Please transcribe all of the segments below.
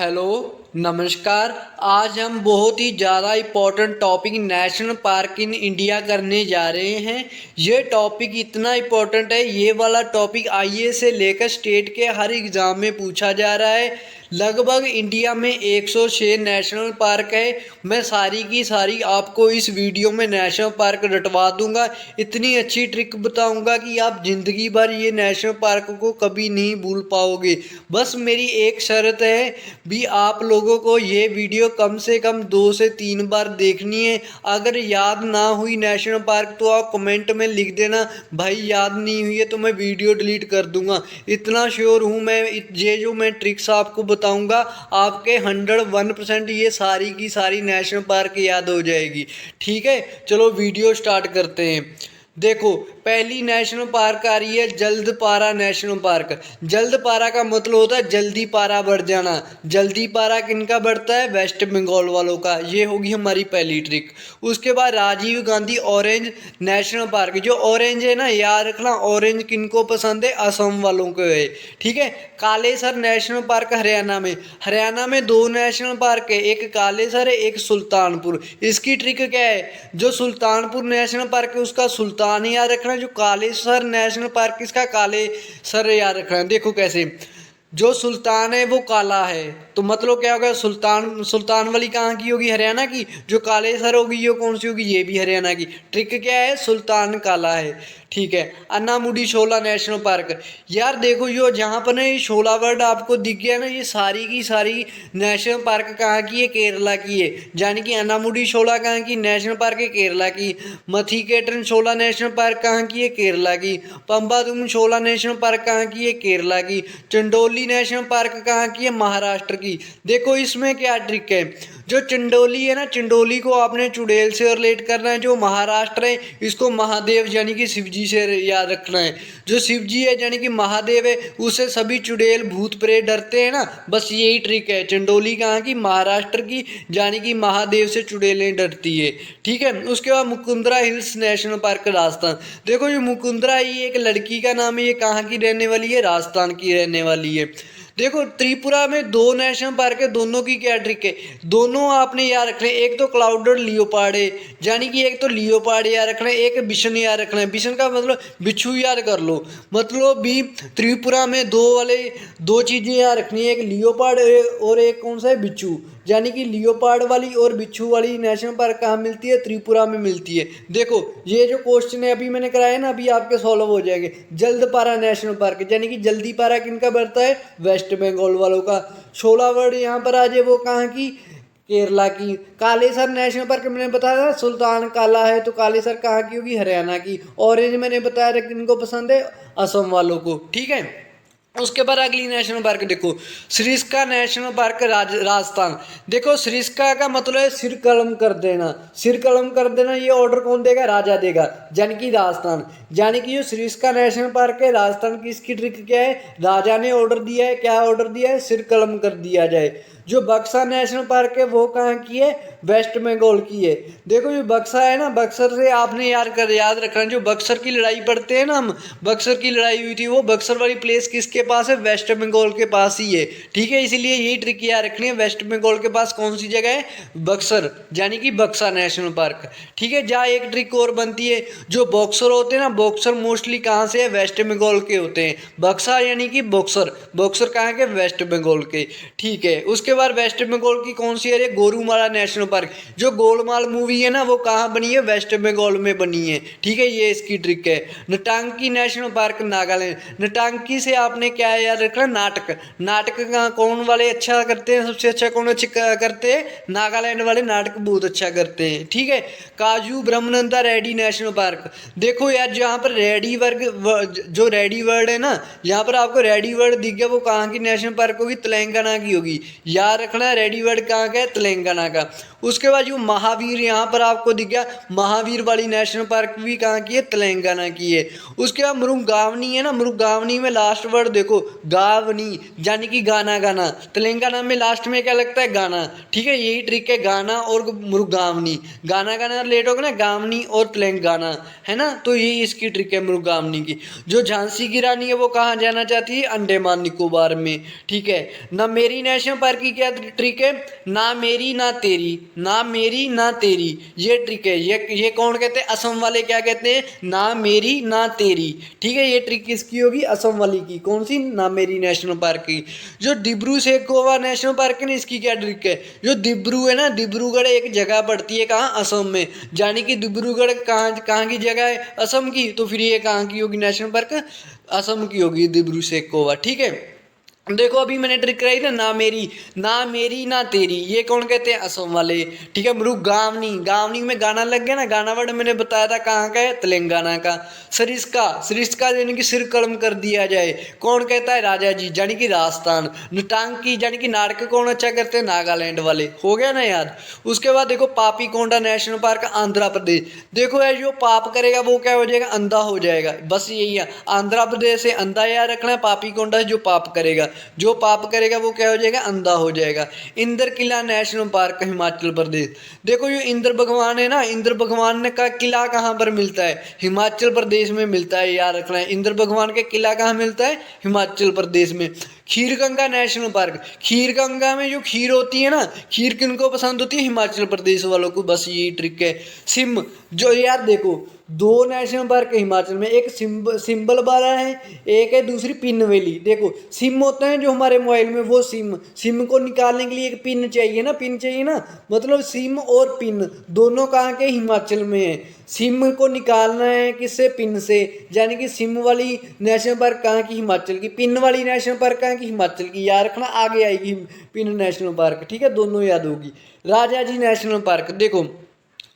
Hello, नमस्कार। आज हम बहुत ही ज़्यादा important topic national park in India करने जा रहे हैं। ये टॉपिक इतना इम्पोर्टेंट है, ये वाला टॉपिक आईए से लेकर स्टेट के हर एग्ज़ाम में पूछा जा रहा है। लगभग इंडिया में 106 नेशनल पार्क है। मैं सारी की सारी आपको इस वीडियो में नेशनल पार्क रटवा दूंगा। इतनी अच्छी ट्रिक बताऊंगा कि आप ज़िंदगी भर ये नेशनल पार्क को कभी नहीं भूल पाओगे। बस मेरी एक शर्त है भी, आप लोगों को ये वीडियो कम से कम 2 से 3 बार देखनी है। अगर याद ना हुई नेशनल पार्क तो आप कमेंट में लिख देना भाई याद नहीं हुई है, तो मैं वीडियो डिलीट कर दूंगा। इतना श्योर हूँ मैं, ये जो मैं ट्रिक्स आपको बताऊंगा आपके 101% ये सारी की सारी नेशनल पार्क याद हो जाएगी। ठीक है, चलो वीडियो स्टार्ट करते हैं। देखो, पहली नेशनल पार्क आ रही है जल्दपारा नेशनल पार्क। जल्दपारा का मतलब होता है जल्दी पारा बढ़ जाना। जल्दी पारा किनका बढ़ता है? वेस्ट बंगाल वालों का। ये होगी हमारी पहली ट्रिक। उसके बाद Rajiv Gandhi orange national park. जो ऑरेंज है ना, याद रखना, ऑरेंज किनको पसंद है? असम वालों को है। ठीक है। कालेसर नेशनल पार्क हरियाणा में। हरियाणा में 2 नेशनल पार्क है, एक कालेसर है, एक सुल्तानपुर। इसकी ट्रिक क्या है? जो सुल्तानपुर नेशनल पार्क है उसका सुल्तान याद रखना, जो कालेसर नेशनल पार्क इसका कालेसर याद रखना। देखो कैसे, जो सुल्तान है वो काला है, तो मतलब क्या होगा? सुल्तान वाली कहाँ की होगी? हरियाणा की। जो कालेसर होगी ये कौन सी होगी? ये भी हरियाणा की। ट्रिक क्या है? सुल्तान काला है। ठीक है। अन्नामुडी शोला नेशनल पार्क। यार देखो, यो जहाँ पर ना ये शोला वर्ड आपको दिख गया ना, ये सारी की सारी नेशनल पार्क कहाँ की है? केरला की है। यानी कि अन्नामुडी शोला कहाँ की? नेशनल पार्क है केरला की। मथीकेटन शोला नेशनल पार्क कहाँ की है? केरला की। पंबादुम शोला नेशनल पार्क कहाँ की है? केरला की। चंडोली नेशनल पार्क कहाँ की है? महाराष्ट्र की। देखो इसमें क्या ट्रिक है, जो चंडोली है ना, चंडोली को आपने चुड़ैल से रिलेट करना है। जो महाराष्ट्र है इसको महादेव यानी कि शिवजी से याद रखना है। जो शिवजी है यानी कि महादेव है, उससे सभी चुड़ैल भूत प्रेत डरते हैं ना। बस यही ट्रिक है। चंडोली कहाँ की? महाराष्ट्र की, यानी कि महादेव से चुड़ैलें डरती है। ठीक है। उसके बाद Mukundra hills national park Rajasthan. देखो ये मुकुंदरा, ये एक लड़की का नाम है। ये कहाँ की रहने वाली है? राजस्थान की रहने वाली है। देखो त्रिपुरा में 2 नेशनल पार्क है, दोनों की क्या ट्रिक है? दोनों आपने याद रखना है। एक तो क्लाउडेड लियोपार्ड है, यानी कि एक तो लियोपार्ड याद रखना है, एक बिशन याद रखना है। बिशन का मतलब बिच्छू याद कर लो। मतलब भी त्रिपुरा में 2 चीजें याद रखनी है, एक लियोपार्ड और एक कौन सा है? बिच्छू। यानी कि लियोपार्ड वाली और बिच्छू वाली नेशनल पार्क कहाँ मिलती है? त्रिपुरा में मिलती है। देखो ये जो क्वेश्चन है अभी मैंने कराया ना, अभी आपके सॉल्व हो जाएंगे। जल्दपारा नेशनल पार्क, यानी कि जल्दी पारा किनका बढ़ता है? वेस्ट बंगाल वालों का। शोला वर्ड यहाँ पर आ जाए, वो कहाँ की? केरला की। कालेसर नेशनल पार्क मैंने बताया था सुल्तान काला है, तो कालेसर कहाँ की होगी? हरियाणा की। ऑरेंज मैंने बताया था किनको पसंद है? असम वालों को। ठीक है। उसके बाद अगली नेशनल पार्क देखो, सरिस्का नेशनल पार्क राजस्थान। देखो सरिस्का का मतलब है सिर कलम कर देना। सिर कलम कर देना ये ऑर्डर कौन देगा? राजा देगा, यानी कि राजस्थान। यानी कि जो सरिस्का नेशनल पार्क है राजस्थान की, इसकी ट्रिक क्या है? राजा ने ऑर्डर दिया है, क्या ऑर्डर दिया है? सिर कलम कर दिया जाए। जो बक्सा नेशनल पार्क है वो कहाँ की है? वेस्ट बंगाल की है। देखो जो बक्सा है ना, बक्सर से आपने याद रखना, जो बक्सर की लड़ाई पढ़ते हैं ना हम, बक्सर की लड़ाई हुई थी, वो बक्सर वाली प्लेस किसके पास है? वेस्ट बंगाल के पास ही है। ठीक है, इसीलिए यही ट्रिक याद रखनी है। वेस्ट बंगाल के पास कौन सी जगह है? बक्सर, यानी कि बक्सा नेशनल पार्क। ठीक है। जहाँ एक ट्रिक और बनती है, जो बॉक्सर होते हैं ना, बॉक्सर मोस्टली कहाँ से है? वेस्ट बंगाल के होते हैं। बक्सा यानी कि बॉक्सर, बॉक्सर कहाँ के? वेस्ट बंगाल के। ठीक है। उसके बाद वेस्ट बंगाल की कौन सी है? Gorumara national park. जो गोलमाल मूवी है ना, वो कहाँ बनी है? वेस्ट बंगाल में बनी है। ठीक है, ये इसकी ट्रिक है। नटांकी नेशनल पार्क नागालैंड। नटांकी से आपने क्या याद रखना? नाटक। नाटक का कौन वाले अच्छा करते हैं? सबसे अच्छा कौन करते हैं? नागालैंड वाले नाटक बहुत अच्छा करते हैं। ठीक है। काजू ब्रह्मानंदा रेड्डी नेशनल पार्क। देखो यार, जहाँ पर रेडी वर्ग, जो रेडी वर्ड है ना, यहाँ पर आपको रेडी वर्ड दिख गया, वो कहाँ की नेशनल पार्क होगी? तेलंगाना की होगी। याद रखना रेडी वर्ड कहाँ का है? तेलंगाना का। उसके बाद जो महावीर यहाँ पर आपको दिख गया, महावीर वाली नेशनल पार्क भी कहाँ की है? तेलंगाना की है। उसके बाद मृगावनी है ना, मृगावनी में लास्ट वर्ड देखो गावनी यानी कि गाना गाना, तेलंगाना में लास्ट में क्या लगता है गाना, ठीक है, यही ट्रिक है, गाना और मृगावनी, गाना गाना लेट होगा ना, गावनी और तेलंगाना, है ना, तो यही इसकी ट्रिक है मृगावनी की। जो झांसी की रानी है वो कहाँ जाना चाहती है, अंडमान निकोबार में, ठीक है। ना मेरी नेशनल पार्क की क्या ट्रिक है, ना मेरी ना तेरी, ना मेरी ना तेरी, ये ट्रिक है, ये कौन कहते हैं, असम वाले क्या कहते हैं, ना मेरी ना तेरी, ठीक है, ये ट्रिक किसकी होगी, असम वाली की, कौन सी, ना मेरी नेशनल पार्क की। जो डिब्रू सैखोवा नेशनल पार्क है ना, इसकी क्या ट्रिक है, जो डिब्रू है ना, डिब्रूगढ़ एक जगह पड़ती है कहाँ, असम में, यानी कि डिब्रूगढ़ कहाँ कहाँ की जगह है, असम की, तो फिर ये कहाँ की होगी नेशनल पार्क, असम की होगी डिब्रू सैखोवा, ठीक है। देखो अभी मैंने ट्रिक कराई ना, ना मेरी ना तेरी, ये कौन कहते हैं, असम वाले, ठीक है। मृगावनी, गावनी में गाना लग गया ना, गाना वर्ड मैंने बताया था कहाँ का है, तेलंगाना का। सरिस्का यानी कि सिर कलम कर दिया जाए, कौन कहता है, राजा जी यानी कि राजस्थान। नटांकी यानी कि नाटक कौन अच्छा करते हैं, नागालैंड वाले, हो गया ना याद। उसके बाद देखो पापीकोंडा नेशनल पार्क, आंध्र प्रदेश। देखो यार जो पाप करेगा वो क्या हो जाएगा, अंधा हो जाएगा, बस यही है, आंध्र प्रदेश से अंधा याद रखना है, पापीकोंडा जो पाप करेगा, जो पाप करेगा वो क्या हो जाएगा, अंधा हो जाएगा। इंद्र किला नेशनल पार्क, हिमाचल प्रदेश। देखो जो इंद्र भगवान है ना, इंद्र भगवान का किला कहाँ पर मिलता है, हिमाचल प्रदेश में मिलता है, याद रखना है, इंद्र भगवान का किला कहाँ मिलता है, हिमाचल प्रदेश में। खीरगंगा नेशनल पार्क, खीरगंगा में जो खीर होती है ना, खीर किनको पसंद होती है, हिमाचल प्रदेश वालों को, बस यही ट्रिक है। सिम, जो यार देखो दो नेशनल पार्क है हिमाचल में, एक सिंबल वाला है, एक है दूसरी पिन वैली। देखो सिम होते हैं जो हमारे मोबाइल में, वो सिम को निकालने के लिए एक पिन चाहिए ना, पिन चाहिए ना, मतलब सिम और पिन दोनों कहाँ के, हिमाचल में है। सिम को निकालना है किससे, पिन से, यानी कि सिम वाली नेशनल पार्क कहाँ की, हिमाचल की, पिन वाली नेशनल पार्क कहाँ की, हिमाचल की, याद रखना, आगे आएगी पिन नेशनल पार्क, ठीक है, दोनों याद होगी। राजा जी नेशनल पार्क, देखो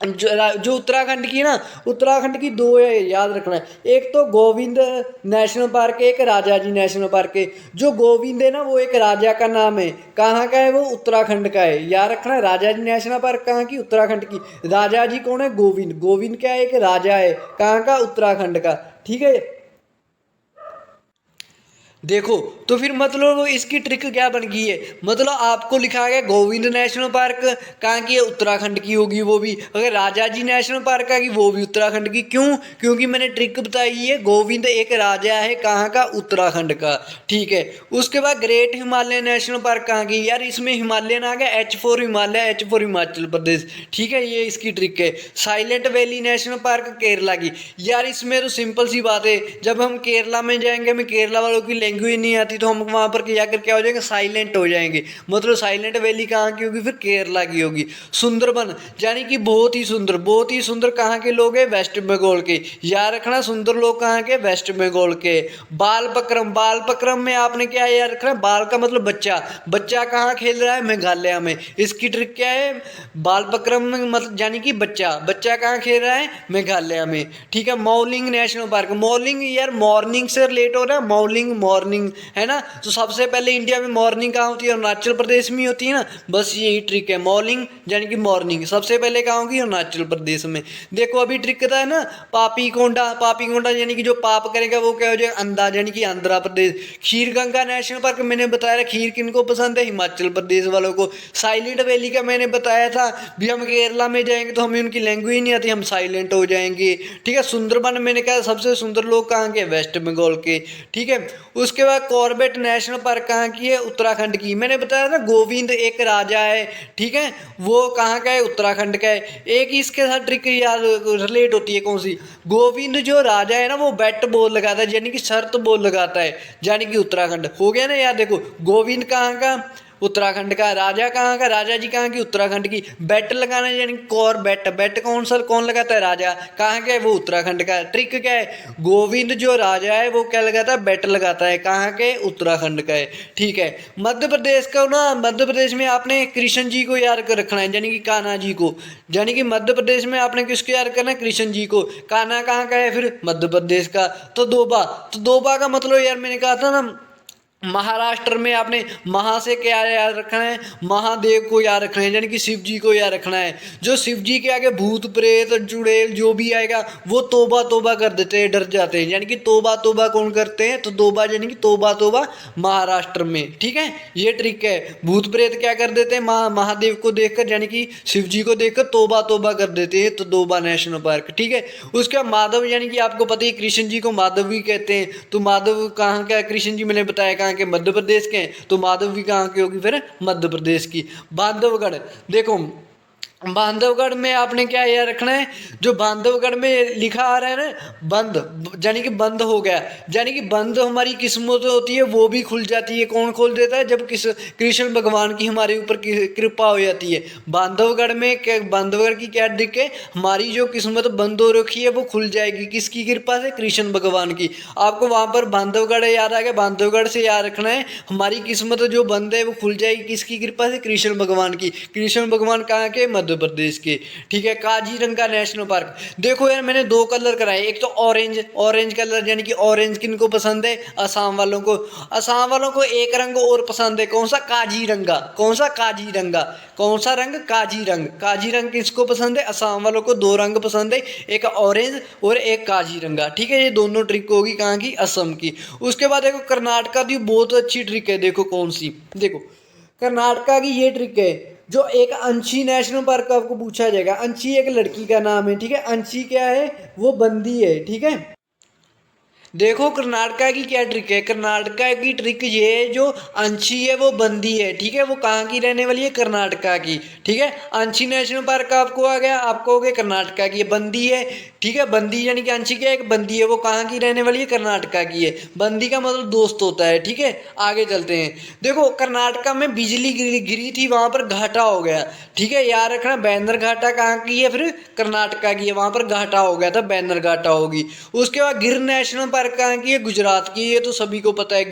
जो उत्तराखंड की है ना, उत्तराखंड की दो है, याद रखना है, एक तो गोविंद नेशनल पार्क है, एक राजा जी नेशनल पार्क है। जो गोविंद है ना वो एक राजा का नाम है, कहाँ का है वो, उत्तराखंड का है, याद रखना है। राजा जी नेशनल पार्क कहाँ की, उत्तराखंड की, राजा जी कौन है, गोविंद, गोविंद क्या है, एक राजा है, कहाँ का, उत्तराखंड का, ठीक है। देखो तो फिर मतलब इसकी ट्रिक क्या बन गई है, मतलब आपको लिखा गया गोविंद नेशनल पार्क कहाँ की है, उत्तराखंड की होगी वो भी, अगर राजा जी नेशनल पार्क का की वो भी उत्तराखंड की, क्यों, क्योंकि मैंने ट्रिक बताई है, गोविंद एक राजा है कहाँ का, उत्तराखंड का, ठीक है। उसके बाद ग्रेट हिमालय नेशनल पार्क कहाँ की, यार इसमें हिमालयन आ गया, H for Himalaya, H for Himachal Pradesh, ठीक है, ये इसकी ट्रिक है। Silent valley national park Kerala की, यार इसमें तो सिंपल सी बात है, जब हम केरला में जाएंगे, हमें केरला वालों की लैंग्वेज नहीं आती, तो हम वहाँ पर जाकर क्या हो जाएंगे, साइलेंट हो जाएंगे, मतलब साइलेंट वैली कहाँ की होगी, फिर केरला की होगी। सुंदरबन यानी कि बहुत ही सुंदर, बहुत ही सुंदर कहाँ के लोग हैं, वेस्ट बंगाल के, याद रखना, सुंदर लोग कहाँ के, वेस्ट बंगाल के। बालपक्रम, बालपक्रम में आपने क्या याद रखना, बाल का मतलब बच्चा, बच्चा कहाँ खेल रहा है, मेघालय में, इसकी ट्रिक क्या है, बालपक्रम में मतलब यानी कि बच्चा, बच्चा कहाँ खेल रहा है, मेघालय में, ठीक है। मौलिंग नेशनल पार्क, मौलिंग यार मॉर्निंग से रिलेट हो रहा है, मौलिंग मॉर्निंग, है ना, तो सबसे पहले इंडिया में मॉर्निंग कहाँ होती है, अरुणाचल प्रदेश में होती है ना, बस यही ट्रिक है, मॉर्निंग यानी कि मॉर्निंग सबसे पहले कहाँ होगी, अरुणाचल प्रदेश में। देखो अभी ट्रिक था ना, पापीकोंडा, पापीकोंडा यानी कि जो पाप करेगा वो क्या हो जाएगा, अंधा, यानी कि आंध्र प्रदेश। खीरगंगा नेशनल पार्क मैंने बताया, खीर किनको पसंद है, हिमाचल प्रदेश वालों को। साइलेंट वैली का मैंने बताया था, भी हम केरला में जाएंगे तो हमें उनकी लैंग्वेज नहीं आती, हम साइलेंट हो जाएंगे, ठीक है। सुंदरबन मैंने कहा सबसे सुंदर लोग कहाँ के, वेस्ट बंगाल के, ठीक है। उसके बाद कॉर्बेट नेशनल पार्क कहाँ की है, उत्तराखंड की, मैंने बताया था गोविंद एक राजा है, ठीक है, वो कहाँ का है, उत्तराखंड का है। एक इसके साथ ट्रिक याद रिलेट होती है, कौन सी, गोविंद जो राजा है ना वो बैट बॉल लगाता है, यानी कि शर्त बॉल लगाता है, यानी कि उत्तराखंड, हो गया ना यार। देखो गोविंद कहाँ का, उत्तराखंड का, राजा कहाँ का, राजा जी कहाँ की, उत्तराखंड की, बेट लगाना यानी कौर बेट, बेट कौन सा कौन लगाता है, राजा, कहाँ का है वो, उत्तराखंड का। ट्रिक क्या है, गोविंद जो राजा है वो क्या लगाता है, बेट लगाता है, कहाँ के, उत्तराखंड का है, ठीक है। मध्य प्रदेश का ना, मध्य प्रदेश में आपने कृष्ण जी को याद कर रखना है, यानी कि कान्हा जी को, यानी कि मध्य प्रदेश में आपने किसको याद करना है, कृष्ण जी को। कान्हा कहाँ का है फिर, मध्य प्रदेश का। तो दोबा, तो दोबा का मतलब यार मैंने कहा था ना, महाराष्ट्र में आपने महा से क्या याद रखना है, महादेव को याद रखना है, यानी कि शिव जी को याद रखना है। जो शिव जी के आगे भूत प्रेत चुड़ैल जो भी आएगा वो तोबा तोबा कर देते हैं, डर जाते हैं। यानी कि तोबा तोबा कौन करते हैं, तो तोबा यानी कि तोबा तोबा महाराष्ट्र में, ठीक है, ये ट्रिक है। भूत प्रेत क्या कर देते हैं, महादेव को देखकर यानी कि शिव जी को देखकर तोबा तोबा कर देते हैं, तो तोबा नेशनल पार्क, ठीक है। उसका माधव यानी कि आपको पता ही कृष्ण जी को माधव भी कहते हैं, तो माधव कहाँ का है, कृष्ण जी मैंने बताया कहाँ के, मध्य प्रदेश के हैं, तो माधव भी कहाँ की होगी फिर, मध्य प्रदेश की। बांधवगढ़ देखो, बांधवगढ़ में आपने क्या याद रखना है, जो बांधवगढ़ में लिखा आ रहा है ना बंद, यानी कि बंद हो गया, यानी कि बंद हमारी किस्मत होती है वो भी खुल जाती है। कौन खोल देता है, जब कृष्ण भगवान की हमारे ऊपर कृपा हो जाती है। बांधवगढ़ में क्या, बांधवगढ़ की क्या ट्रिक है, हमारी जो किस्मत बंद हो रखी है वो खुल जाएगी, किसकी कृपा से, कृष्ण भगवान की। आपको वहाँ पर बांधवगढ़ याद आ गया, बांधवगढ़ से याद रखना है, हमारी किस्मत जो बंद है वो खुल जाएगी, किसकी कृपा से, कृष्ण भगवान की। कृष्ण भगवान कहाँ के, मध्य प्रदेश के, ठीक है। काजीरंगा नेशनल पार्क देखो यार, मैंने दो कलर कराए, एक तो ऑरेंज, ऑरेंज कलर यानी कि ऑरेंज किनको पसंद है, असम वालों को। असम वालों को एक रंग और पसंद है, कौन सा, काजीरंगा। कौन सा, काजीरंगा। कौन सा रंग, काजीरंग। काजीरंग किसको पसंद है, असम वालों को दो रंग पसंद है, एक ऑरेंज और एक काजीरंगा, ठीक है। ये दोनों ट्रिक होगी कहाँ की, असम की। उसके बाद देखो कर्नाटका की बहुत अच्छी ट्रिक है, देखो कौन सी, देखो कर्नाटका की ये ट्रिक है, जो एक अंशी नेशनल पार्क आपको पूछा जाएगा। अंशी एक लड़की का नाम है, ठीक है। अंशी क्या है, वो बंदी है, ठीक है। देखो कर्नाटका की क्या ट्रिक है, कर्नाटका की ट्रिक ये है, जो अंशी है वो बंदी है, ठीक है। वो कहाँ की रहने वाली है, कर्नाटका की, ठीक है। अंशी नेशनल पार्क आपको आ गया, आपको हो गया कर्नाटका की, बंदी है, ठीक है। बंदी यानी कि अंशी क्या, एक बंदी है, वो कहाँ की रहने वाली है, कर्नाटका की है। बंदी का मतलब दोस्त होता है, ठीक है। आगे चलते हैं, देखो कर्नाटका में बिजली गिरी थी, वहां पर घाटा हो गया, ठीक है। याद रखना, बैनर घाटा कहाँ की है, फिर कर्नाटका की है, वहां पर घाटा हो गया था, बैनर घाटा होगी। उसके बाद गिर नेशनल पार्क कहाँ की है, गुजरात की, ये तो सभी को पता है।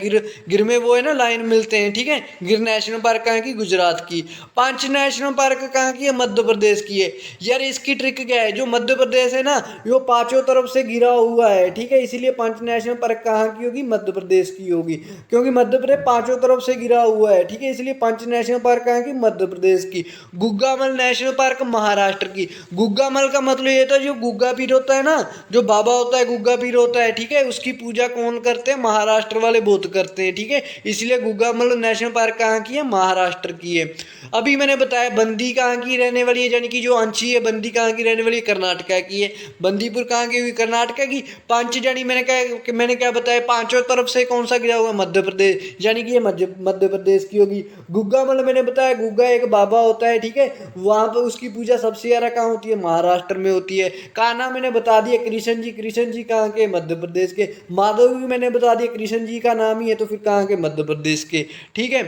गिर में वो है ना लाइन मिलते हैं, ठीक है। गिर नेशनल पार्क कहाँ की, गुजरात की। पंच नेशनल पार्क कहाँ की है, मध्य प्रदेश की है। यार इसकी ट्रिक क्या है, जो मध्य प्रदेश है ना वो पांचों तरफ से घिरा हुआ है, ठीक है, इसीलिए पंच नेशनल पार्क कहाँ की होगी, मध्य प्रदेश की होगी, क्योंकि मध्य प्रदेश पांचों तरफ से घिरा हुआ है, ठीक है, इसलिए पंच नेशनल पार्क कहाँ की, मध्य प्रदेश की। गुग्गामल नेशनल पार्क महाराष्ट्र की। गुग्गामल का मतलब ये था, जो गुग्गा पीर होता है ना, जो बाबा होता है, गुग्गा पीर होता है, ठीक है, उसकी पूजा कौन करते हैं, महाराष्ट्र वाले बहुत करते हैं, ठीक है, इसलिए गुग्गामल नेशनल पार्क कहाँ की है, महाराष्ट्र की है। अभी मैंने बताया बंदी कहाँ की रहने वाली है, यानी कि जो अंशी है बंदी कहाँ की रहने वाली है, कर्नाटका की है। बंदीपुर कहाँ की हुई, कर्नाटका की। पांच यानी मैंने क्या बताया, पांचों तरफ से कौन सा गिरा हुआ, मध्य प्रदेश, यानी कि ये मध्य प्रदेश की होगी। गुग्गा मतलब मैंने बताया, गुग्गा एक बाबा होता है, ठीक है, वहां पर उसकी पूजा सबसे ज्यादा कहाँ होती है, महाराष्ट्र में होती है। कान्हा मैंने बता दिया, कृष्ण जी, कृष्ण जी कहाँ के, मध्य प्रदेश के। माधव भी मैंने बता दिया, कृष्ण जी का नाम ही है, तो फिर कहाँ के, मध्य प्रदेश के, ठीक है।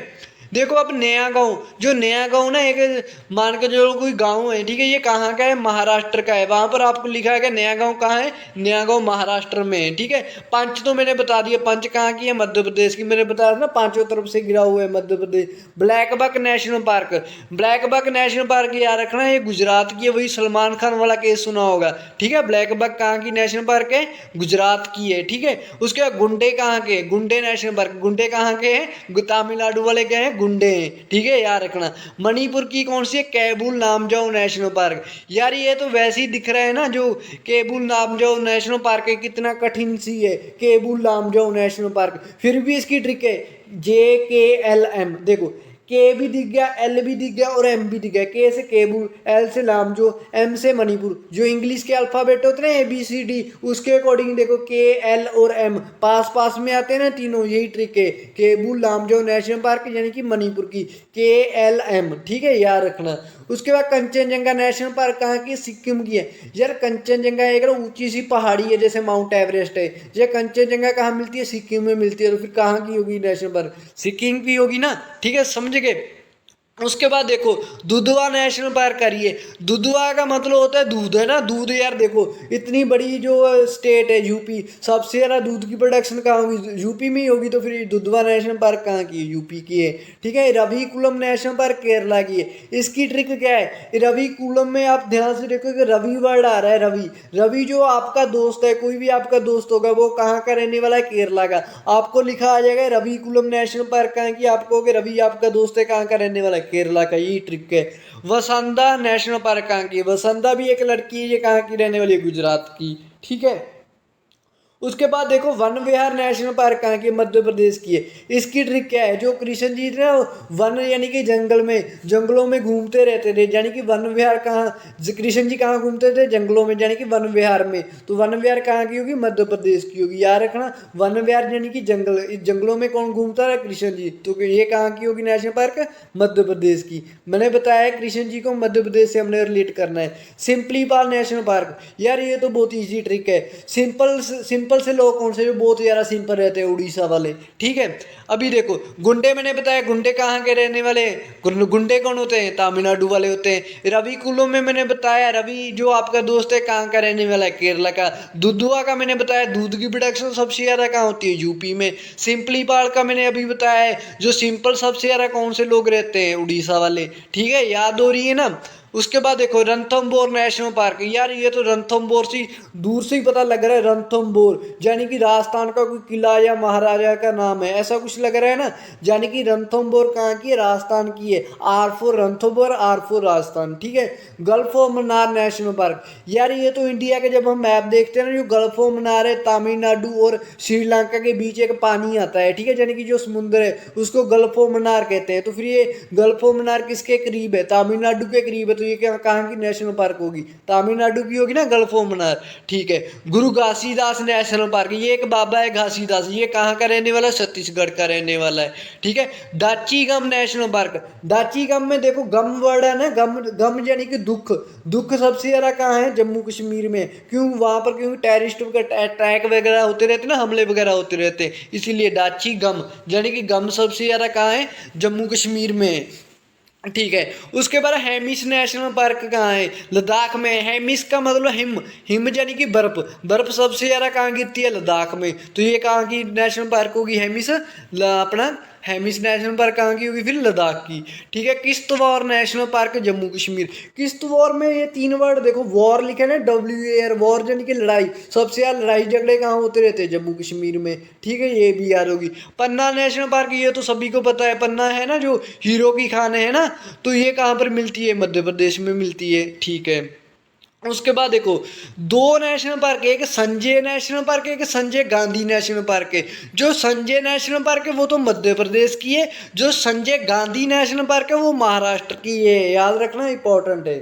देखो अब नया गांव, जो नया गांव ना एक मान के जो कोई गांव है, ठीक है, ये कहाँ का है, महाराष्ट्र का है। वहां पर आपको लिखा है कि नया गांव कहाँ है, नया गांव महाराष्ट्र में है, ठीक है। पंच तो मैंने बता दिया, पंच कहाँ की है, मध्य प्रदेश की, मैंने बताया ना पांचों तरफ से घिरा हुआ है, Madhya Pradesh. Black buck national park, black buck national park याद रखना है, ये गुजरात की है, वही सलमान खान वाला केस सुना होगा, ठीक है। ब्लैक बक कहाँ की नेशनल पार्क है, गुजरात की है, ठीक है। उसके बाद गुंडे कहाँ के, गुंडे नेशनल पार्क, गुंडे कहाँ के हैं, तमिलनाडु वाले क्या है, गुंडे हैं, ठीक है, याद रखना। मणिपुर की कौन सी है, कैबुल नामजाओ नेशनल पार्क। यार ये तो वैसे ही दिख रहा है ना, जो केबुल नामजाओ नेशनल पार्क है, कितना कठिन सी है, केबुल नामजाओ नेशनल पार्क। फिर भी इसकी ट्रिक है, JKLM, देखो के भी दिख गया, एल भी दिख गया और एम भी दिख गया। के से केबुल, एल से लामजो, एम से मणिपुर। जो इंग्लिश के अल्फाबेट होते हैं ABCD, उसके अकॉर्डिंग देखो KL और M पास पास में आते हैं ना तीनों, यही ट्रिक है। केबुल लामजो नेशनल पार्क यानी कि मणिपुर की, KLM, ठीक है, याद रखना। उसके बाद कंचनजंगा नेशनल पार्क कहाँ की, सिक्किम की है। यार कंचनजंगा एक ऊंची सी पहाड़ी है, जैसे माउंट एवरेस्ट है। ये कंचनजंगा कहाँ मिलती है, सिक्किम में मिलती है, तो फिर कहाँ की होगी नेशनल पार्क, सिक्किम की होगी ना, ठीक है, समझ गए। उसके बाद देखो दुधवा नेशनल पार्क करिए। दुधवा का मतलब होता है दूध, है ना, दूध। यार देखो इतनी बड़ी जो स्टेट है यूपी, सबसे ज़्यादा दूध की प्रोडक्शन कहाँ होगी, यूपी में ही होगी। तो फिर दुधवा नेशनल पार्क कहाँ की है, यूपी की है। ठीक है, रविकुलम नेशनल पार्क केरला की है। इसकी ट्रिक क्या है, रविकुलम में आप ध्यान से देखो कि रवि वर्ड आ रहा है। रवि, रवि जो आपका दोस्त है, कोई भी आपका दोस्त होगा, वो कहाँ का रहने वाला है, केरला का। आपको लिखा आ जाएगा रविकुलम नेशनल पार्क कहाँ की, आपको कि रवि आपका दोस्त है, कहाँ का रहने वाला है, केरला का। यही ट्रिक है। वसंदा नेशनल पार्क कहाँ की है, वसंदा भी एक लड़की है, ये कहाँ की रहने वाली है, गुजरात की। ठीक है, उसके बाद देखो वन विहार नेशनल पार्क कहाँ की, मध्य प्रदेश की है। इसकी ट्रिक क्या है, जो कृष्ण जी थे ना, वन यानी कि जंगल में, जंगलों में घूमते रहते थे, यानी कि वन विहार कहाँ, कृष्ण जी कहाँ घूमते थे, जंगलों में, यानी कि वन विहार में। तो वन विहार कहाँ की होगी, मध्य प्रदेश की होगी, याद रखना। वन विहार यानी कि जंगल, इस जंगलों में कौन घूमता है, कृष्ण जी। तो ये कहाँ की होगी नेशनल पार्क, मध्य प्रदेश की। मैंने बताया कृष्ण जी को मध्य प्रदेश से हमने रिलेट करना है। सिंपली पाल नेशनल पार्क, यार ये तो बहुत ईजी ट्रिक है। सिंपल से लोग कौन से जो बहुत ज़्यादा सिंपल रहते हैं, उड़ीसा वाले। ठीक है, अभी देखो गुंडे, मैंने बताया गुंडे कहाँ के रहने वाले हैं, गुंडे कौन होते हैं, तमिलनाडु वाले होते हैं। रवि कुल्लू में मैंने बताया रवि जो आपका दोस्त है कहाँ का रहने वाला है, केरला का। दुधवा का मैंने बताया दूध की प्रोडक्शन सबसे ज़्यादा कहाँ होती है, यूपी में। सिंपली पाल का मैंने अभी बताया है, जो सिंपल सबसे ज़्यादा कौन से लोग रहते हैं, उड़ीसा वाले। ठीक है, याद हो रही है ना। उसके बाद देखो रणथंभौर नेशनल पार्क, यार ये तो रणथंभौर से दूर से ही पता लग रहा है, रणथंभौर यानी कि राजस्थान का कोई किला या महाराजा का नाम है, ऐसा कुछ लग रहा है ना। यानी कि रणथंभौर कहाँ की है, राजस्थान की है। R four Ranthambore, R four Rajasthan. ठीक है, gulf of Mannar national park, यार ये तो इंडिया के, जब हम मैप देखते हैं ना, जो गल्फ ऑफ मन्नार है, तमिलनाडु और श्रीलंका के बीच एक पानी आता है। ठीक है, यानी कि जो समुद्र है उसको गल्फ ऑफ मन्नार कहते हैं। तो फिर ये गल्फ ऑफ मन्नार किसके करीब है, तमिलनाडु के करीब है। तो ये क्या कहाँ की नेशनल पार्क होगी, तमिलनाडु की होगी ना, गल्फ ऑफ मन्नार। ठीक है, गुरु घासीदास नेशनल पार्क, ये एक बाबा है घासीदास, ये कहाँ का रहने वाला है, छत्तीसगढ़ का रहने वाला है। ठीक है, दाची-गम नेशनल पार्क, दाची-गम में देखो गम वर्ड है ना, गम, गम यानी कि दुख। दुख सबसे ज़्यादा कहाँ है, जम्मू कश्मीर में। क्यों, वहाँ पर क्योंकि टेररिस्ट अटैक वगैरह होते रहते ना, हमले वगैरह होते रहते हैं, इसीलिए दाची-गम यानी कि गम सबसे ज़्यादा कहाँ है, जम्मू कश्मीर में। ठीक है, उसके बाद हेमिस नेशनल पार्क कहाँ है, लद्दाख में। हेमिस का मतलब हिम, हिम यानी कि बर्फ, बर्फ सबसे ज़्यादा कहाँ गिरती है, लद्दाख में। तो ये कहाँ की नेशनल पार्क होगी, हेमिस, अपना हेमिस नेशनल पार्क कहाँ की होगी, फिर लद्दाख की। ठीक है, किश्तवाड़ नेशनल पार्क जम्मू कश्मीर। किश्तवाड़ में ये तीन वर्ड देखो, वॉर लिखे ना, WAR, वॉर यानी कि लड़ाई। सबसे ज़्यादा लड़ाई झगड़े कहाँ होते रहते हैं, जम्मू कश्मीर में। ठीक है, ये भी याद होगी। पन्ना नेशनल पार्क, ये तो सभी को पता है, पन्ना है ना, जो हीरो की खान है ना, तो ये कहाँ पर मिलती है, मध्य प्रदेश में मिलती है। ठीक है, उसके बाद देखो दो नेशनल पार्क है, एक संजय नेशनल पार्क है, एक संजय गांधी नेशनल पार्क है। जो संजय नेशनल पार्क है वो तो मध्य प्रदेश की है, जो संजय गांधी नेशनल पार्क है वो महाराष्ट्र की है, याद रखना, इंपॉर्टेंट है।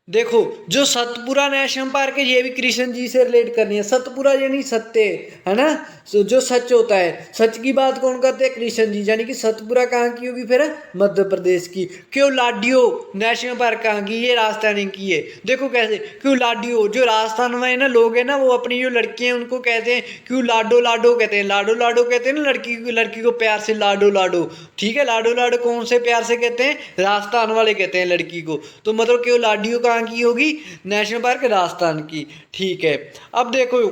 देखो जो सतपुरा नेशनल पार्क है, ये भी कृष्ण जी से रिलेट करनी है। सतपुरा यानी सत्य, है ना, जो सच होता है, सच की बात कौन करते हैं, कृष्ण जी। यानी कि सतपुरा कहाँ की होगी, फिर मध्य प्रदेश की। क्यों लाडियो नेशनल पार्क कहाँ की, ये राजस्थान की है। देखो कैसे, क्यों लाडियो, जो राजस्थान में ना लोग हैं ना, वो अपनी जो लड़कियां हैं उनको कहते हैं क्यों लाडो लाडो कहते हैं, लाडो लाडो कहते हैं ना, लड़की को प्यार से लाडो लाडो। ठीक है, लाडो लाडो कौन से प्यार से कहते हैं, राजस्थान वाले कहते हैं लड़की को। तो मतलब क्यों लाडियो कहाँ की होगी, नेशनल पार्क राजस्थान की। ठीक है, अब देखो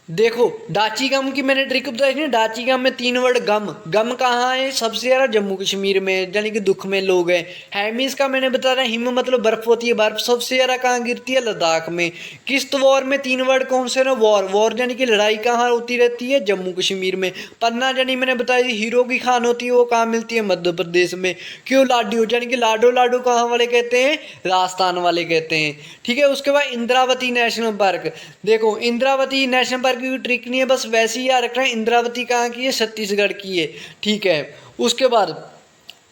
देखो डाची गम की मैंने ट्रिक बताई थी। डाची गम में तीन वर्ड, गम, गम कहाँ है, सबसे ज़्यादा जम्मू कश्मीर में, यानी कि दुख में लोग हैं। हेमिस का मैंने बताया, हिम मतलब बर्फ होती है, बर्फ सबसे ज़्यादा कहाँ गिरती है, लद्दाख में। किश्तवाड़ में तीन वर्ड कौन से ना, वॉर, वॉर यानी कि लड़ाई कहाँ होती रहती है, जम्मू कश्मीर में। पन्ना यानी मैंने बताई हीरो की खान होती है, वो कहाँ मिलती है, मध्य प्रदेश में। क्यों लाडियो यानी कि लाडो लाडो कहाँ वाले कहते हैं, राजस्थान वाले कहते हैं। ठीक है, उसके बाद इंद्रावती नेशनल पार्क। देखो इंद्रावती नेशनल पार्क की ट्रिक नहीं है, बस वैसे ही याद रखना है। इंद्रावती कहाँ की है, छत्तीसगढ़ की है। ठीक है, उसके बाद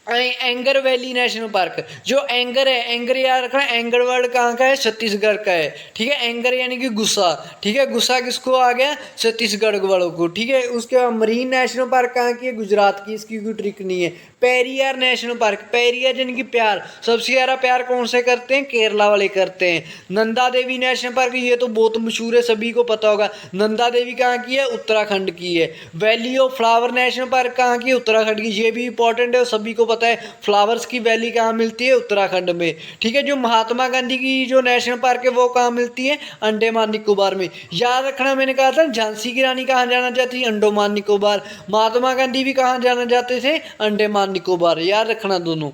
एंगर वैली नेशनल पार्क, जो एंगर है, एंगर याद रखना, एंगर वर्ड कहाँ का है, छत्तीसगढ़ का है। ठीक है, एंगर यानी कि गुस्सा। ठीक है, गुस्सा किसको आ गया, छत्तीसगढ़ वालों को। ठीक है, उसके बाद मरीन नेशनल पार्क कहाँ की है, गुजरात की, इसकी कोई ट्रिक नहीं है। पेरियार नेशनल पार्क, पेरियार यानी कि प्यार, सबसे ज़्यादा प्यार कौन से करते हैं, केरला वाले करते हैं। नंदा देवी नेशनल पार्क, ये तो बहुत मशहूर है, सभी को पता होगा। नंदा देवी कहाँ की है, उत्तराखंड की है। Valley of flower national park कहाँ की है, उत्तराखंड की, ये भी इंपॉर्टेंट है, सभी को पता है। फ्लावर्स की वैली कहाँ मिलती है, उत्तराखंड में। ठीक है, जो महात्मा गांधी की जो नेशनल पार्क है वो कहाँ मिलती है, अंडमान निकोबार में। याद रखना, मैंने कहा था झांसी की रानी कहाँ जाना चाहती है, अंडमान निकोबार। महात्मा गांधी भी कहाँ जाना चाहते थे, अंडमान निकोबार। याद रखना दोनों।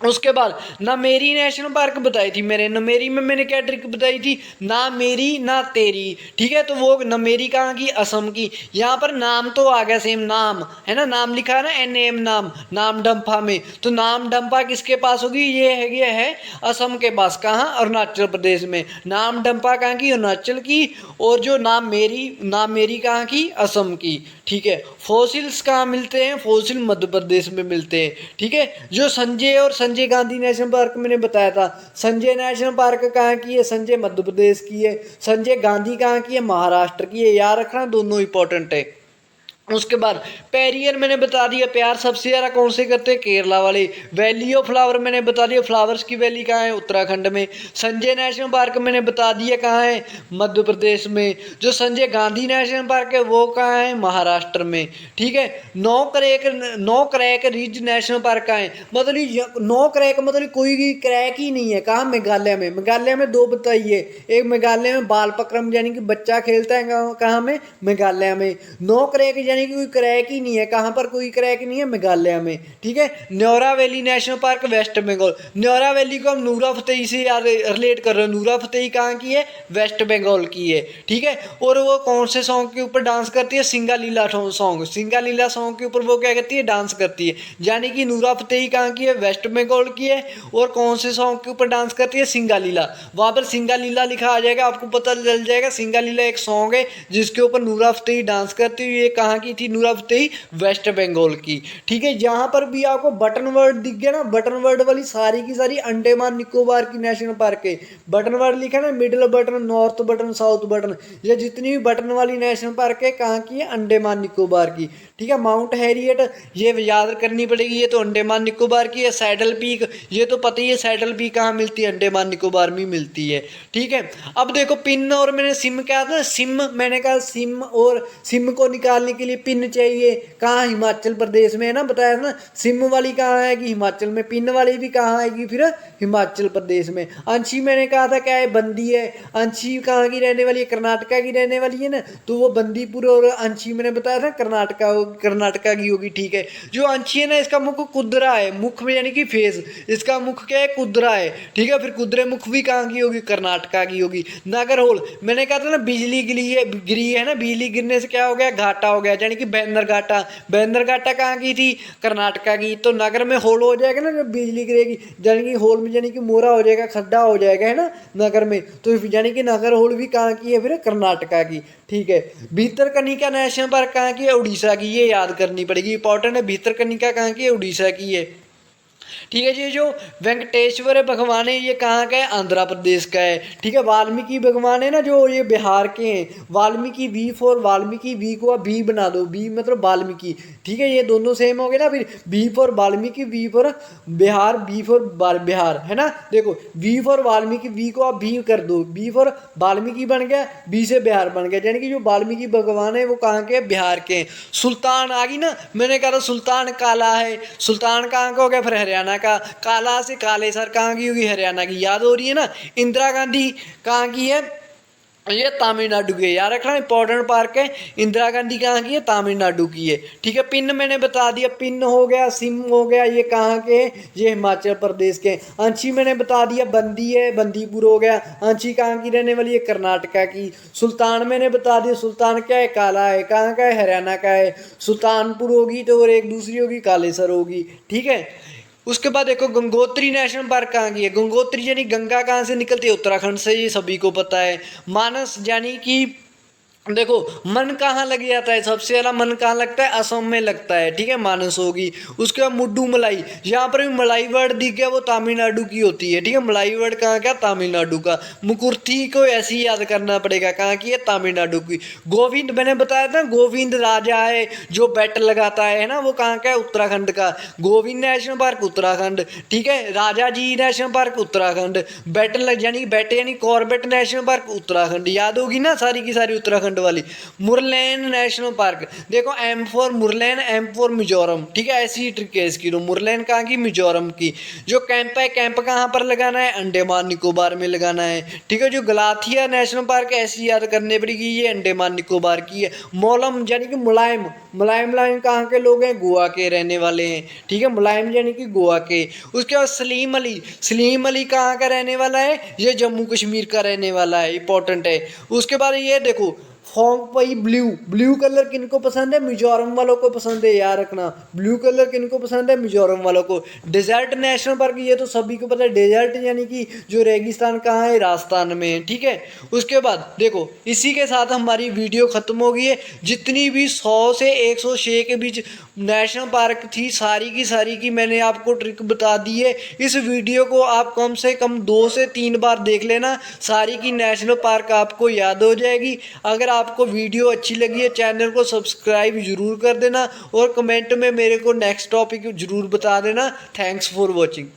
उसके बाद नमेरी नेशनल पार्क बताई थी मैंने, नमेरी में मैंने क्या ट्रिक बताई थी, ना मेरी ना तेरी। ठीक है, तो वो नमेरी कहाँ की, असम की। यहाँ पर नाम तो आ गया सेम, नाम है ना, नाम लिखा है ना, NAM नाम, नाम डम्फा में। तो नाम डम्फा किसके पास होगी, ये है असम के पास। कहाँ, अरुणाचल प्रदेश में। नाम डम्फा कहाँ की, अरुणाचल की। और जो नाम मेरी कहाँ की, असम की। ठीक है, फॉसिल्स कहाँ मिलते हैं, फॉसिल मध्य प्रदेश में मिलते हैं। ठीक है, जो संजय और संजय गांधी नेशनल पार्क मैंने बताया था, संजय नेशनल पार्क कहाँ की है, संजय मध्य प्रदेश की है। संजय गांधी कहाँ की है, महाराष्ट्र की है। याद रखना, दोनों इंपॉर्टेंट है। उसके बाद पेरियर मैंने बता दिया, प्यार सबसे ज़्यादा कौन से करते हैं, केरला वाले। वैली ऑफ फ्लावर मैंने बता दिया, फ्लावर्स की वैली कहाँ है, उत्तराखंड में। संजय नेशनल पार्क मैंने बता दिया कहाँ है, मध्य प्रदेश में। जो संजय गांधी नेशनल पार्क है वो कहाँ है, महाराष्ट्र में। ठीक है, no crack ridge national park कहाँ है, मतलब नो क्रैक मतलब कोई भी क्रैक ही नहीं है। कहाँ, मेघालय में। मेघालय में दो बताइए, एक मेघालय में बालपक्रम यानी कि बच्चा खेलता है, कहाँ में, मेघालय में। नो क्रैक यानी कि कोई क्रैक ही नहीं है, कहाँ पर कोई क्रैक नहीं है, मेघालय में। ठीक है, Neora valley national park, West Bengal. Neora valley को हम नूरा फतेही से रिलेट कर रहे हैं। नूरा फतेही कहाँ की है, वेस्ट बंगाल की है। ठीक है, और वो कौन से सॉन्ग के ऊपर डांस करती है, सिंगालीला सॉन्ग। सिंगालीला सॉन्ग के ऊपर वो क्या करती है, डांस करती है। यानी कि नूरा फतेही कहाँ की है, वेस्ट बंगाल की है। और कौन से सॉन्ग के ऊपर डांस करती है, सिंगालीला। वहाँ पर सिंगालीला लिखा आ जाएगा, आपको पता चल जाएगा। सिंगालीला एक सॉन्ग है जिसके ऊपर नूरा फतेही डांस करती हुई। ये कहाँ की थी, नूरा फतेही, वेस्ट बंगाल की। ठीक है, यहाँ पर भी आपको बटन वर्ड दिख गया ना, बटन वर्ड वाली सारी की सारी अंडमान निकोबार की नेशनल पार्क है। बटन वर्ड लिखा ना, middle button, north button, south button, ये जितनी भी बटन वाली नेशनल पार्क है कहाँ की है, अंडमान निकोबार की। ठीक है, माउंट हैरियट ये याद करनी पड़ेगी, ये तो अंडमान निकोबार की है। सैडल पीक ये तो पता ही है, सैडल पीक कहाँ मिलती है, अंडमान निकोबार में मिलती है। ठीक है, अब देखो पिन और मैंने सिम क्या था, सिम मैंने कहा सिम, और सिम को निकालने के लिए पिन चाहिए। कहाँ, हिमाचल प्रदेश में है ना, बताया था ना। सिम वाली कहाँ आएगी, हिमाचल में। पिन वाली भी कहाँ आएगी, फिर हिमाचल प्रदेश में। अंशी मैंने कहा था क्या है, बंदी है। अंशी कहाँ की रहने वाली है, कर्नाटका की रहने वाली है ना, तो वो बंदीपुर। और अंशी मैंने बताया था कर्नाटका की होगी। ठीक है, जो अंशी है ना, इसका मुख कुदरा है, मुख में यानी कि फेस, इसका मुख क्या है, कुदरा है। ठीक है, फिर कुदरे मुख भी कहाँ की होगी, कर्नाटका की होगी। नागरहोल मैंने कहा था ना, बिजली गिरी है ना, बिजली गिरने से क्या हो गया, घाटा हो गया, यानी कि बैनर घाटा। बैनर घाटा कहाँ की थी, कर्नाटका की। तो नगर में होल हो जाएगा ना जब बिजली गिरेगी, यानी कि होल में यानी कि मोरा हो जाएगा, खड्डा हो जाएगा, है ना, नगर में। तो यानी कि नगर होल भी कहाँ की है, फिर कर्नाटका की। ठीक है, भीतरकनिका नेशनल पार्क कहाँ की है, उड़ीसा की। ये याद करनी पड़ेगी, इंपॉर्टेंट है। भीतरकनिका कहाँ की है, उड़ीसा की है। ठीक है जी, जो वेंकटेश्वर भगवान है ये कहाँ का है, आंध्र प्रदेश का है। ठीक है, वाल्मीकि भगवान है ना, जो ये बिहार के हैं। Valmiki, V for Valmiki, V को बी बना दो, बी मतलब वाल्मीकि। ठीक है, ये दोनों सेम हो गए ना। फिर B for Valmiki, V for Bihar, B for Bihar, है ना। देखो, वी फॉर वाल्मीकि, वी को आप भी कर दो, बी फॉर वाल्मीकि बन गया, बी से बिहार बन गया। यानी कि जो वाल्मीकि भगवान है वो कहाँ के, बिहार के। सुल्तान आ गई ना, मैंने कहा था सुल्तान काला है। सुल्तान कहाँ का हो गया, फिर हरियाणा का। काला से कालेसर कहाँ की होगी, हरियाणा की। याद हो रही है ना। इंदिरा गांधी कहाँ की है, ये तमिलनाडु की है। याद रखना, इंपॉर्टेंट पार्क है। इंदिरा गांधी कहाँ की है, तमिलनाडु की है। ठीक है, पिन मैंने बता दिया, पिन हो गया, सिम हो गया, ये कहाँ के, ये हिमाचल प्रदेश के। अंशी मैंने बता दिया, बंदी है, बंदीपुर हो गया। अंशी कहाँ की रहने वाली है, कर्नाटका की। सुल्तान मैंने बता दिया, सुल्तान क्या है, काला है, कहाँ का है, हरियाणा का है। सुल्तानपुर होगी तो, और एक दूसरी होगी कालेसर होगी। ठीक है, उसके बाद देखो गंगोत्री नेशनल पार्क कहाँ की है। गंगोत्री यानी गंगा कहाँ से निकलती है, उत्तराखंड से, ये सभी को पता है। मानस यानी कि देखो मन कहाँ लग जाता है, सबसे ज़्यादा मन कहाँ लगता है, असम में लगता है, ठीक है, मानस होगी। उसके बाद मुड्डू मलाई, यहाँ पर भी मलाई वर्ड दिख गया, वो तमिलनाडु की होती है, ठीक है। मलाई वर्ड कहाँ का, तमिलनाडु का। मुकुर्थी को ऐसे ही याद करना पड़ेगा, कहाँ की है, तमिलनाडु की। गोविंद मैंने बताया था, गोविंद राजा है जो बेट लगाता है ना, वो कहाँ का है, उत्तराखंड का। गोविंद नेशनल पार्क उत्तराखंड, ठीक है। राजा जी नेशनल पार्क उत्तराखंड। बेट यानी बेट यानी कॉर्बेट नेशनल पार्क उत्तराखंड, याद होगी ना सारी की सारी उत्तराखंड वाली। मुरलैन नेशनल पार्क, देखो M for Murlen, M for Mizoram, ठीक है, ऐसी ही ट्रिक है इसकी। तो मुरलैन कहाँ की, मिजोरम की। जो कैंप है, कैंप कहाँ पर लगाना है, अंडमान निकोबार में लगाना है, ठीक है। जो गलाथिया नेशनल पार्क ऐसी याद करनी पड़ेगी, ये अंडमान निकोबार की है। मोलम यानी कि मुलायम, मुलायम लाइन कहाँ के लोग हैं, गोवा के रहने वाले हैं, ठीक है। मुलायम यानी कि गोवा के। उसके बाद सलीम अली, सलीम अली कहाँ का रहने वाला है, ये जम्मू कश्मीर का रहने वाला है, इंपॉर्टेंट है। उसके बाद ये देखो फोंगपई ब्लू, ब्लू कलर किनको पसंद है, मिजोरम वालों को पसंद है, याद रखना। ब्लू कलर किनको पसंद है, मिजोरम वालों को। डेजर्ट नेशनल पार्क, ये तो सभी को पता है, डेजर्ट यानी कि जो रेगिस्तान कहाँ है, राजस्थान में है, ठीक है। उसके बाद देखो इसी के साथ हमारी वीडियो खत्म हो गई है। जितनी भी 100 से 106 के बीच नेशनल पार्क थी, सारी की सारी की मैंने आपको ट्रिक बता दी है। इस वीडियो को आप कम से कम 2 से 3 बार देख लेना, सारी की नेशनल पार्क आपको याद हो जाएगी। अगर आपको वीडियो अच्छी लगी है, चैनल को सब्सक्राइब जरूर कर देना और कमेंट में मेरे को नेक्स्ट टॉपिक जरूर बता देना। Thanks for watching.